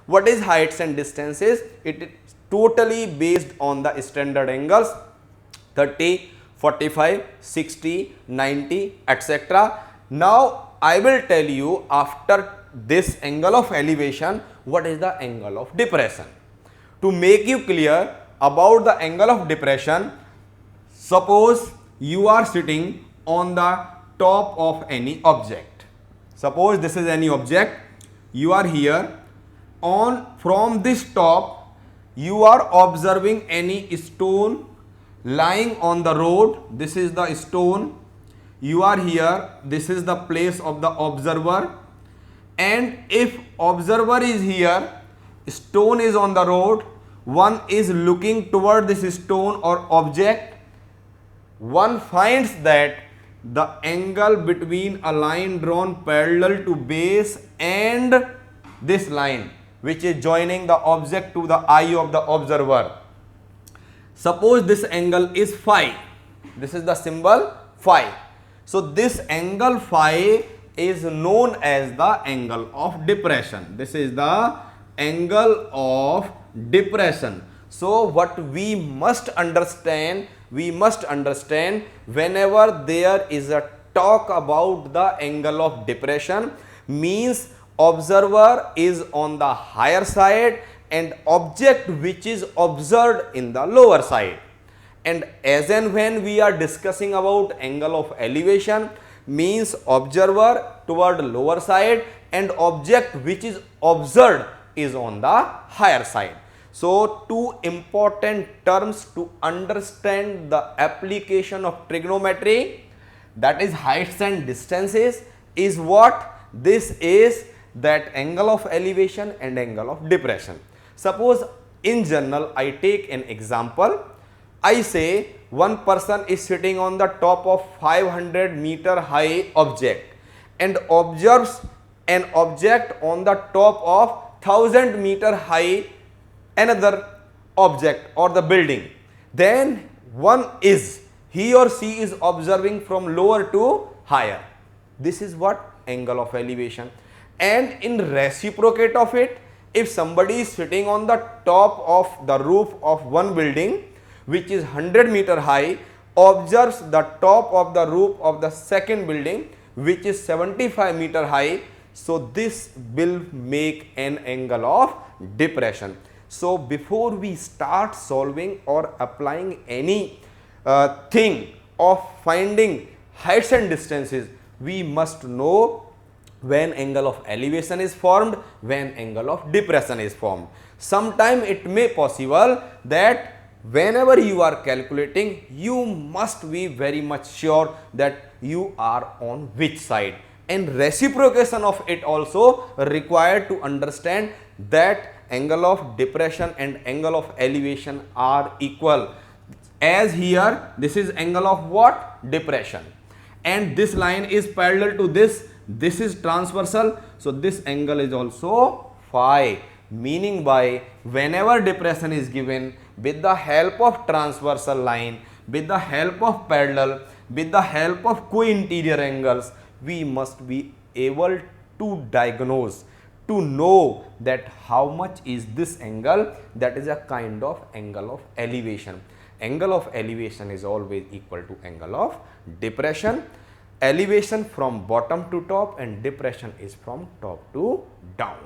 What is heights and distances? It is totally based on the standard angles 30, 45, 60, 90, etc. Now I will tell you after this angle of elevation what is the angle of depression. To make you clear about the angle of depression, suppose you are sitting on the top of any object. Suppose this is any object, you are here, on from this top you are observing any stone lying on the road. This is the stone, you are here, this is the place of the observer, and if observer is here, stone is on the road, one is looking toward this stone or object, one finds that the angle between a line drawn parallel to base and this line which is joining the object to the eye of the observer. Suppose this angle is phi. This is the symbol phi. So this angle phi is known as the angle of depression. This is the angle of depression. So what we must understand whenever there is a talk about the angle of depression, means observer is on the higher side and object which is observed in the lower side. And as and when we are discussing about angle of elevation, means observer toward lower side and object which is observed is on the higher side. So two important terms to understand the application of trigonometry, that is heights and distances, is what? This is that angle of elevation and angle of depression. Suppose in general I take an example. I say one person is sitting on the top of 500-meter high object and observes an object on the top of 1000-meter high another object or the building. Then he or she is observing from lower to higher. This is what? Angle of elevation. And in reciprocate of it, if somebody is sitting on the top of the roof of one building which is 100-meter high, observes the top of the roof of the second building which is 75-meter high, so this will make an angle of depression. So before we start solving or applying any thing of finding heights and distances, we must know when angle of elevation is formed, when angle of depression is formed. Sometime it may possible that whenever you are calculating, you must be very much sure that you are on which side, and reciprocation of it also required to understand that angle of depression and angle of elevation are equal. As here, this is angle of what? Depression, and this line is parallel to this is transversal, so this angle is also phi, meaning by whenever depression is given, with the help of transversal line, with the help of parallel, with the help of co-interior angles, we must be able to diagnose, to know that how much is this angle. That is a kind of angle of elevation. Angle of elevation is always equal to angle of depression. Elevation from bottom to top and depression is from top to down.